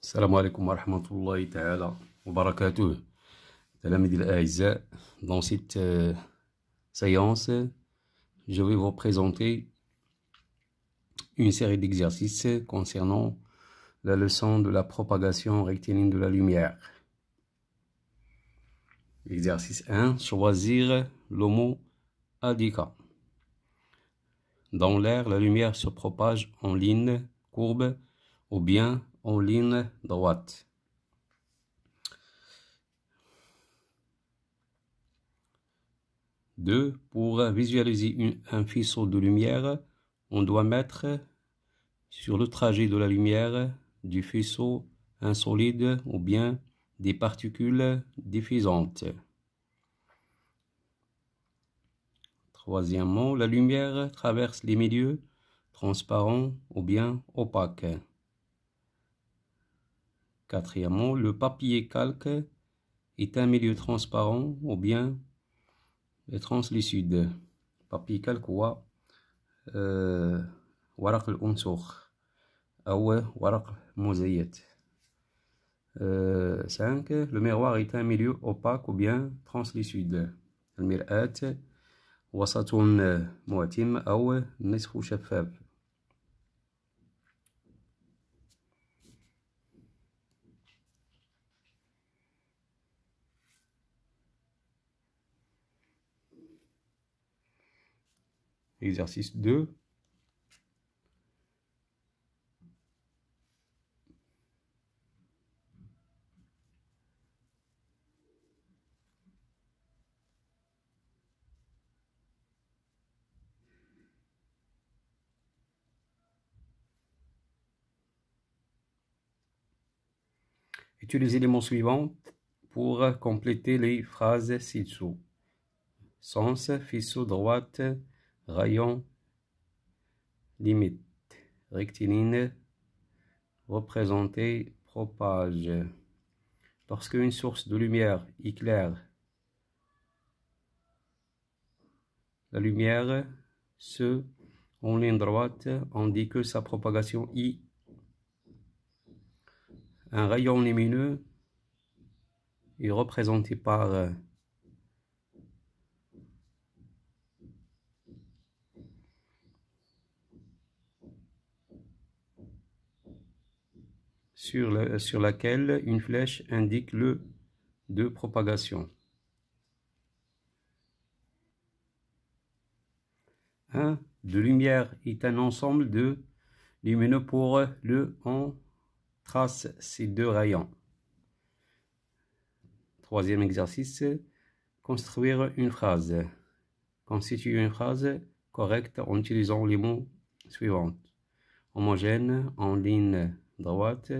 السلام عليكم ورحمة الله تعالى وبركاته. تلاميذي الأعزاء, dans cette séance, je vais vous présenter une série d'exercices concernant la leçon de la propagation rectiligne de la lumière. Exercice 1, choisir le mot indica. Dans l'air, la lumière se propage en ligne courbe ou bien en ligne droite. Deux, pour visualiser un faisceau de lumière, on doit mettre sur le trajet de la lumière du faisceau un solide ou bien des particules diffusantes. Troisièmement, la lumière traverse les milieux transparents ou bien opaques. Quatrièmement, le papier calque est un milieu transparent ou bien translucide. papier calque هو ورق الأنسوخ أو ورق مزيت. 5. Le miroir est un milieu opaque ou bien translucide. المرآة وسط معتم أو نصف شفاف. Exercice 2. Utilisez les mots suivants pour compléter les phrases ci-dessous. Sens, faisceau, droite, rayon, limite, rectiligne, représenter, propage. Lorsque une source de lumière éclaire la lumière en ligne droite, on dit que sa propagation I. Un rayon lumineux est représenté par sur laquelle une flèche indique le de propagation. 1. De lumière est un ensemble de lumineux pour on trace ces deux rayons. Troisième exercice, construire une phrase. Constituer une phrase correcte en utilisant les mots suivants. Homogène, en ligne droite,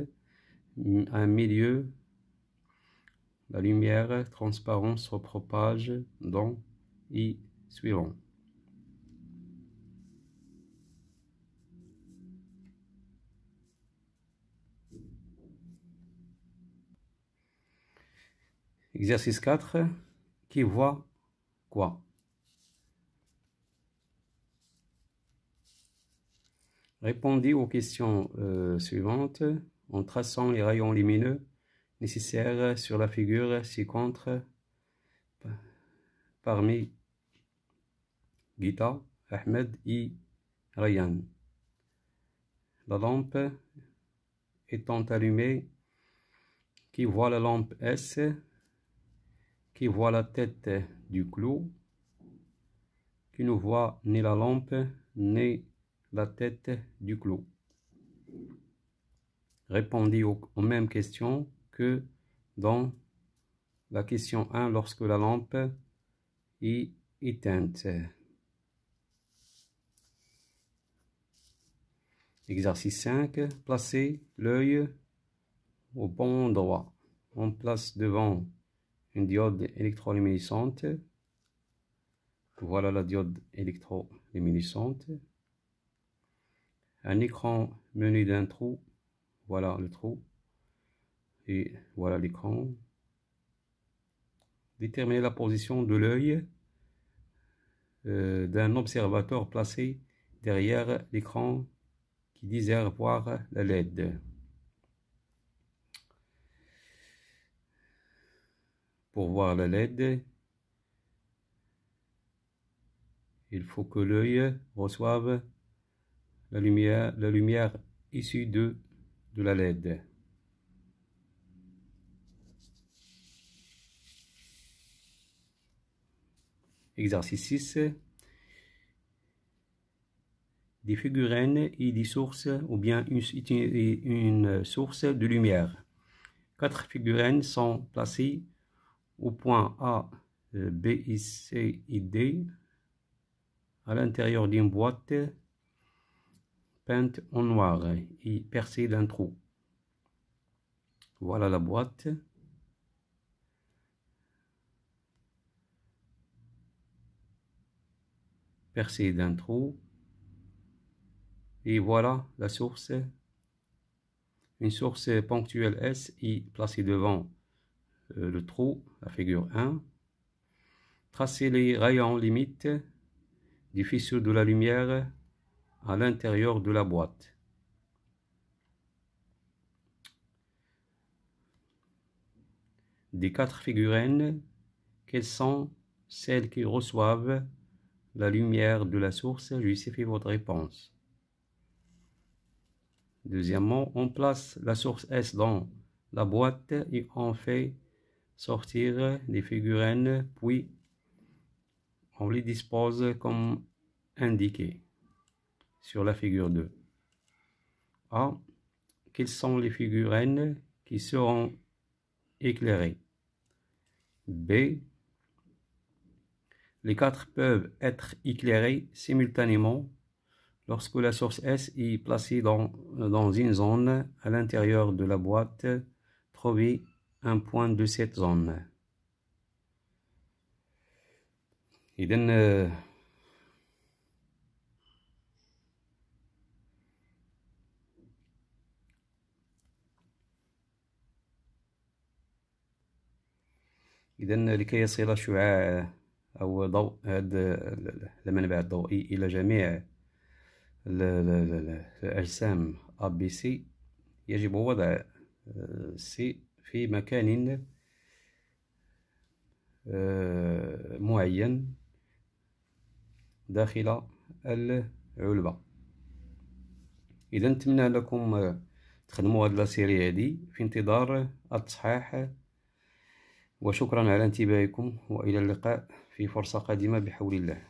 un milieu, la lumière transparente se propage dans I suivant. Exercice 4. Qui voit quoi? Répondez aux questions suivantes en traçant les rayons lumineux nécessaires sur la figure ci-contre parmi Gita, Ahmed et Ryan. La lampe étant allumée, qui voit la lampe S, qui voit la tête du clou, qui ne voit ni la lampe ni la tête du clou. Répondez aux mêmes questions que dans la question 1 lorsque la lampe est éteinte. Exercice 5. Placez l'œil au bon endroit. On place devant une diode électroluminescente. Voilà la diode électroluminescente. Un écran muni d'un trou. Voilà le trou. Et voilà l'écran. Déterminez la position de l'œil d'un observateur placé derrière l'écran qui désire voir la LED. Pour voir la LED, il faut que l'œil reçoive la lumière issue de la LED. Exercice 6. Des figurines et des sources ou bien une source de lumière. 4 figurines sont placées au point A, B, C et D à l'intérieur d'une boîte peinte en noir et percée d'un trou. Voilà la boîte. Percée d'un trou. Et voilà la source. Une source ponctuelle S est placée devant le trou, la figure 1. Tracez les rayons limites du faisceau de la lumière à l'intérieur de la boîte. Des 4 figurines, quelles sont celles qui reçoivent la lumière de la source? Justifiez votre réponse. Deuxièmement, on place la source S dans la boîte et on fait sortir les figurines, puis on les dispose comme indiqué sur la figure 2. A. Quelles sont les figurines qui seront éclairées? B. Les 4 peuvent être éclairées simultanément lorsque la source S est placée dans une zone à l'intérieur de la boîte. Trouvez un point de cette zone. إذن لكي يصل الشعاع أو ضوء هذا المنبع الضوئي إلى جميع الأجسام ABC، يجب وضع C في مكان معين داخل العلبة. إذا نتمنى لكم تخدموا هذه السيري هذه في انتظار التصحيح، وشكرا على انتباهكم، وإلى اللقاء في فرصة قادمة بحول الله.